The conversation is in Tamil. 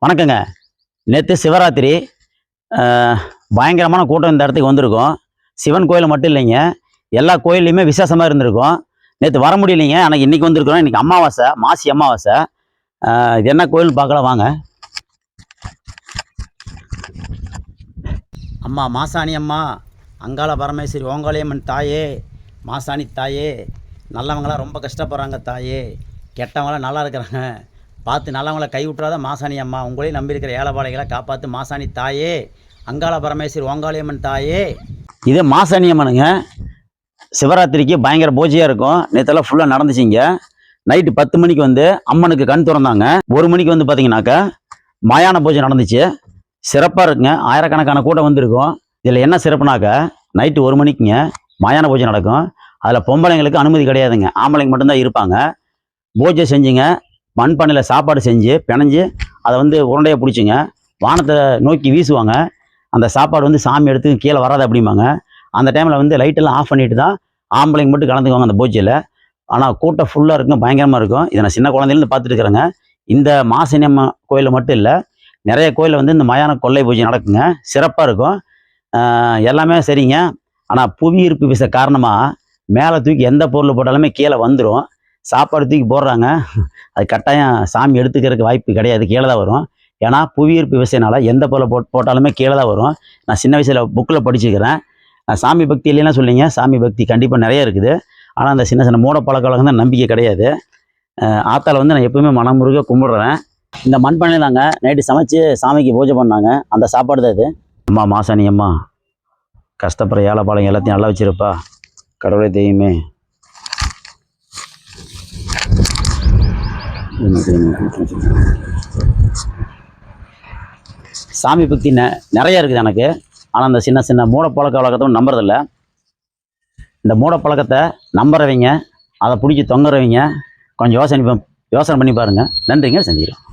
வணக்கங்க. நேற்று சிவராத்திரி. பயங்கரமான கூட்டம் இந்த இடத்துக்கு வந்திருக்கோம். சிவன் கோயில் மட்டும் இல்லைங்க, எல்லா கோயில்லையுமே விசேஷமாக இருந்திருக்கும். நேற்று வர முடியலைங்க, ஆனால் இன்றைக்கி வந்திருக்கிறோம். இன்றைக்கி அமாவாசை, மாசி அமாவாசை. இது என்ன கோயில் பார்க்கலாம் வாங்க. அம்மா மாசாணி அம்மா, அங்காள பரமேஸ்வரி ஓங்காளியம்மன் தாயே, மாசாணி தாயே, நல்லவங்களாம் ரொம்ப கஷ்டப்படுறாங்க தாயே, கெட்டவங்களாம் நல்லா இருக்கிறாங்க, பார்த்து நல்லவங்களை கை விட்டுறாத மாசாணி அம்மா, உங்களையும் நம்பியிருக்கிற ஏழைப்பாளைகளை காப்பாற்று மாசாணி தாயே, அங்காள பரமேஸ்வரி ஓங்காளியம்மன் தாயே. இது மாசாணி அம்மனுங்க. சிவராத்திரிக்கு பயங்கர பூஜையாக இருக்கும். நேற்றெல்லாம் ஃபுல்லாக நடந்துச்சிங்க. நைட்டு 10 மணிக்கு வந்து அம்மனுக்கு கண் திறந்தாங்க. 1 மணிக்கு வந்து பார்த்தீங்கன்னாக்கா மயான பூஜை நடந்துச்சு. சிறப்பாக இருக்குங்க. ஆயிரக்கணக்கான கூட்டம் வந்திருக்கும். இதில் என்ன சிறப்புனாக்கா, நைட்டு 1 மணிக்குங்க மயான பூஜை நடக்கும். அதில் பொம்பளைங்களுக்கு அனுமதி கிடையாதுங்க, ஆம்பளைங்க மட்டும்தான் இருப்பாங்க. பூஜை செஞ்சுங்க, மண்பானையில் சாப்பாடு செஞ்சு பிணைஞ்சு அதை வந்து உருண்டையை பிடிச்சிங்க வானத்தை நோக்கி வீசுவாங்க. அந்த சாப்பாடு வந்து சாமி எடுத்து கீழே வராது அப்படிம்பாங்க. அந்த டைமில் வந்து லைட்டெல்லாம் ஆஃப் பண்ணிட்டு தான் ஆம்பளைங்க மட்டும் கலந்துக்குவாங்க அந்த பூஜையில். ஆனால் கூட்டம் ஃபுல்லாக இருக்கும், பயங்கரமாக இருக்கும். இதை நான் சின்ன குழந்தையிலேருந்து பார்த்துட்டு இருக்கிறேங்க. இந்த மாசாணி அம்மா கோயிலில் மட்டும் இல்லை, நிறைய கோயிலில் வந்து இந்த மயான கொள்ளை பூஜை நடக்குங்க. சிறப்பாக இருக்கும். எல்லாமே சரிங்க. ஆனால் புவி ஈர்ப்பு விசை காரணமாக மேலே தூக்கி எந்த பொருள் போட்டாலுமே கீழே வந்துடும். சாப்பாடு தூக்கி போடுறாங்க, அது கட்டாயம் சாமி எடுத்துக்கிறதுக்கு வாய்ப்பு கிடையாது, கீழே தான் வரும். ஏன்னா புவியீர்ப்பு விசையினால் எந்த பொருளை போட்டாலுமே கீழே தான் வரும். நான் சின்ன வயசில் புக்கில் படிச்சுக்கிறேன். சாமி பக்தி இல்லைன்னா சொல்லிங்க, சாமி பக்தி கண்டிப்பாக நிறைய இருக்குது. ஆனால் அந்த சின்ன சின்ன மூட பழக்கம் தான் நம்பிக்கை கிடையாது. ஆத்தால வந்து நான் எப்பவுமே மனமுருக கும்பிடுறேன். இந்த மண்பானை தாங்க நைட்டு சமைச்சு சாமிக்கு பூஜை பண்ணாங்க, அந்த சாப்பாடு தான் இது. அம்மா மாசாணி அம்மா, கஷ்டப்படுற ஏழைப்பாளையம் எல்லாத்தையும் நல்லா வச்சிருப்பா, கடவுளே தெய்வமே. சாமி பக்தி நிறைய இருக்குது எனக்கு. ஆனால் அந்த சின்ன சின்ன மூடப்பழக்க வழக்கத்தை நம்புறதில்ல. இந்த மூடப்பழக்கத்தை நம்புறவங்க, அதை பிடிச்சி தொங்குறவங்க கொஞ்சம் யோசனை பண்ணி பாருங்கள். நன்றிங்க, சந்திக்கிறோம்.